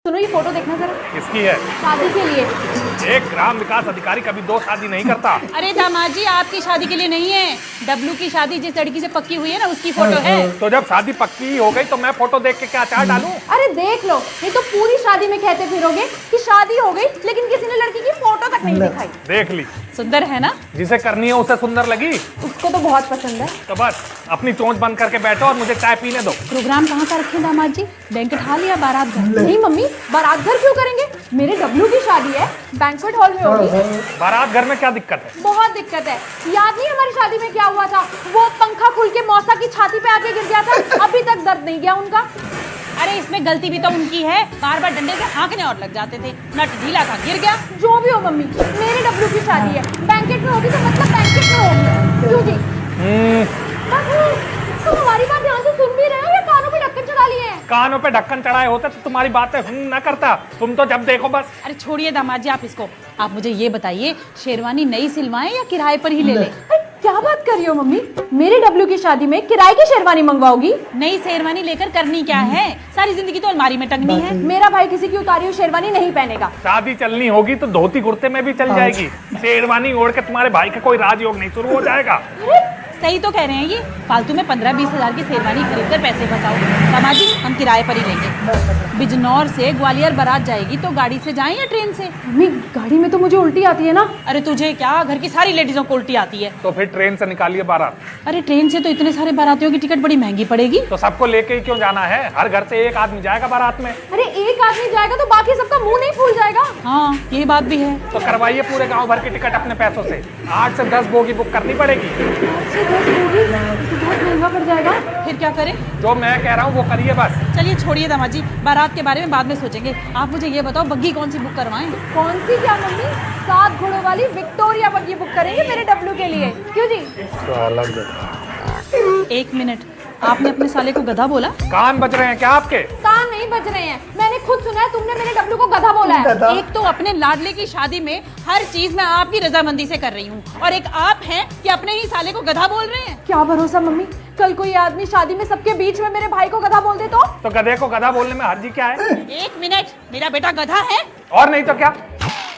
सुनो ये फोटो देखना जरा। किसकी है? शादी के लिए। एक ग्राम विकास अधिकारी कभी दो शादी नहीं करता। अरे दामाद जी आपकी शादी के लिए नहीं है, डब्लू की शादी जिस लड़की से पक्की हुई है ना उसकी फोटो है। तो जब शादी पक्की हो गई तो मैं फोटो देख के क्या अचार डालूं? अरे देख लो, नहीं तो पूरी शादी में कहते फिरोगे कि शादी हो गई, लेकिन किसी ने लड़की की फोटो तक नहीं दिखाई। देख ली, सुंदर है ना? जिसे करनी है उसे सुंदर लगी उसको तो बहुत पसंद है। तो बस अपनी चोंच बंद करके बैठो और मुझे चाय पीने दो। प्रोग्राम कहाँ का रखे दामाद जी? बैंकेट हॉल या बारात घर? नहीं मम्मी, बारात घर क्यों करेंगे? मेरे डब्लू की शादी है, बैंक्वेट हॉल में होगी। बारात घर में क्या दिक्कत है? बहुत दिक्कत है। याद नहीं हमारी शादी में क्या हुआ था? वो पंखा खुल के मौसा की छाती पे आके गिर गया था, अभी तक दर्द नहीं गया उनका। अरे इसमें गलती भी तो उनकी है, बार बार डंडे से हाँकने और लग जाते थे, नट ढीला था गिर गया। जो भी हो मम्मी, मेरे डब्लू की शादी है, बैंकेट में होगी तो मतलब बैंकेट में होगी। क्यों जी? बाबू, तुम हमारी बात ध्यान से सुन भी रहे हो या कानों पे ढक्कन चढ़ा लिए हैं? कानों पे ढक्कन चढ़ाए होते तो तुम्हारी बातें न करता। तुम तो जब देखो बस। अरे छोड़िए दामाद जी आप इसको, आप मुझे ये बताइए शेरवानी नई सिलवाएं या किराए पर ही ले लें? क्या बात कर रही हो मम्मी? मेरे डब्लू की शादी में किराए की शेरवानी मंगवाओगी? नई शेरवानी लेकर करनी क्या है? सारी जिंदगी तो अलमारी में टंगनी है। मेरा भाई किसी की उतारी हुई शेरवानी नहीं पहनेगा। शादी चलनी होगी तो धोती कुर्ते में भी चल जाएगी। शेरवानी ओढ़ के तुम्हारे भाई का कोई राजयोग नहीं शुरू हो जाएगा। सही तो कह रहे हैं ये, फालतू में 15-20 हजार की शेरवानी खरीद कर पैसे फंसाओ। दामाद जी हम किराए पर ही लेंगे। बिजनौर से ग्वालियर बारात जाएगी तो गाड़ी से जाएं या ट्रेन से? मम्मी गाड़ी में तो मुझे उल्टी आती है ना। अरे तुझे क्या, घर की सारी लेडीजों को उल्टी आती है। तो फिर ट्रेन से निकालिए बारात। अरे ट्रेन से तो इतने सारे बारातियों की टिकट बड़ी महंगी पड़ेगी। तो सबको लेके ही क्यों जाना है? हर घर से एक आदमी जाएगा बारात में। अरे एक आदमी जाएगा तो बाकी सबका मुंह नहीं फूल जाएगा? हाँ ये बात भी है। तो करवाइए पूरे गांव भर की टिकट अपने पैसों से। 8 से 10 बोगी बुक करनी पड़ेगी। बहुत महंगा पड़ जाएगा। फिर क्या करें? जो मैं कह रहा हूँ वो करिए बस। चलिए छोड़िए दामाद जी, बारात के बारे में बाद में सोचेंगे। आप मुझे ये बताओ बग्गी कौन सी बुक करवाएं? कौन सी क्या मम्मी? 7 घोड़ों वाली विक्टोरिया बग्गी बुक करेंगे मेरे डब्लू के लिए। क्यों जी? एक मिनट, आपने अपने साले को गधा बोला? कान बज रहे हैं क्या आपके? कान नहीं बज रहे हैं, मैंने खुद सुना है तुमने मेरे डब्लू को गधा बोला है। एक तो अपने लाडले की शादी में हर चीज मैं आपकी रजामंदी से कर रही हूँ, और एक आप हैं कि अपने ही साले को गधा बोल रहे हैं। क्या भरोसा मम्मी, कल कोई आदमी शादी में सबके बीच में मेरे भाई को गधा बोल दे तो गधे को गधा बोलने में हर्जी क्या है? एक मिनट, मेरा बेटा गधा है? और नहीं तो क्या?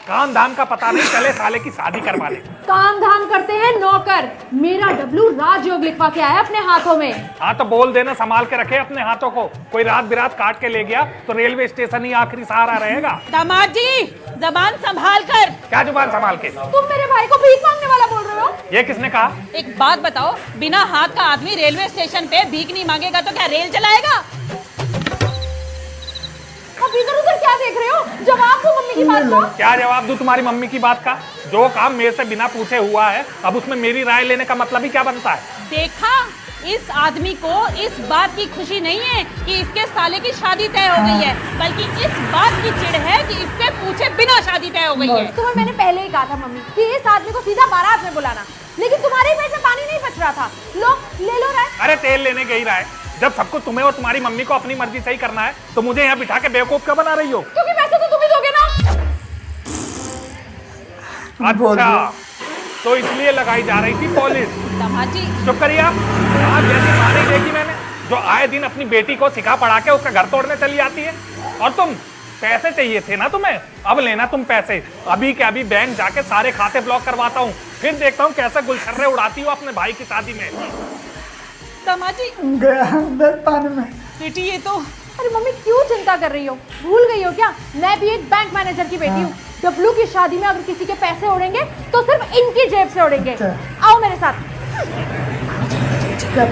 काम धाम का पता नहीं चले साले की शादी करवा ले। काम धाम करते हैं नौकर, मेरा डब्लू राजयोग लिखवा के आया अपने हाथों में। हाँ तो बोल देना संभाल के रखे अपने हाथों को। कोई रात बिरात काट के ले गया तो रेलवे स्टेशन ही आखिरी सहारा रहेगा। दामाद जी जबान संभाल कर। क्या जुबान संभाल के? तुम मेरे भाई को भीख मांगने वाला बोल रहे हो? ये किसने कहा? एक बात बताओ, बिना हाथ का आदमी रेलवे स्टेशन पे भीख नहीं मांगेगा तो क्या रेल चलाएगा? अब इधर उधर क्या देख रहे हो? जवाब दो मम्मी की बात का। क्या जवाब दूं तुम्हारी मम्मी की बात का? जो काम मेरे से बिना पूछे हुआ है, अब उसमें मेरी राय लेने का मतलब ही क्या बनता है? देखा, इस आदमी को इस बात की खुशी नहीं है कि इसके साले की शादी तय हो गई है, बल्कि इस बात की चिढ़ है कि इससे पूछे बिना शादी तय हो गई है। तुम्हें मैंने पहले ही कहा था मम्मी कि इस आदमी को सीधा बारात में बुलाना, लेकिन तुम्हारे पेट में पानी नहीं बच रहा था। लो ले लो राय। अरे तेल लेने गई रहा है। जब सबको तुम्हें और तुम्हारी मम्मी को अपनी मर्जी से ही करना है तो मुझे यहाँ बिठा के बेवकूफ क्यों बना रही हो? क्योंकि पैसे तो तुम ही दोगे ना। अच्छा, तो इसलिए लगाई जा रही थी पॉलिश। दामाद जी चुप करिए आप जैसी माँ नहीं देखी मैंने, जो आए दिन अपनी बेटी को सिखा पढ़ा के उसका घर तोड़ने चली जाती है। और तुम पैसे चाहिए थे ना तुम्हें, अब लेना तुम पैसे। अभी के अभी बैंक जाके सारे खाते ब्लॉक करवाता हूँ, फिर देखता हूँ कैसे गुलछर्रे उड़ाती हो अपने भाई की शादी में। दामाद जी पानी में बेटी ये तो। अरे मम्मी क्यों चिंता कर रही हो? भूल गई हो क्या, मैं भी एक बैंक मैनेजर की बेटी हूँ। डब्लू की शादी में अगर किसी के पैसे उड़ेंगे तो सिर्फ इनकी जेब से उड़ेंगे। आओ मेरे साथ। क्या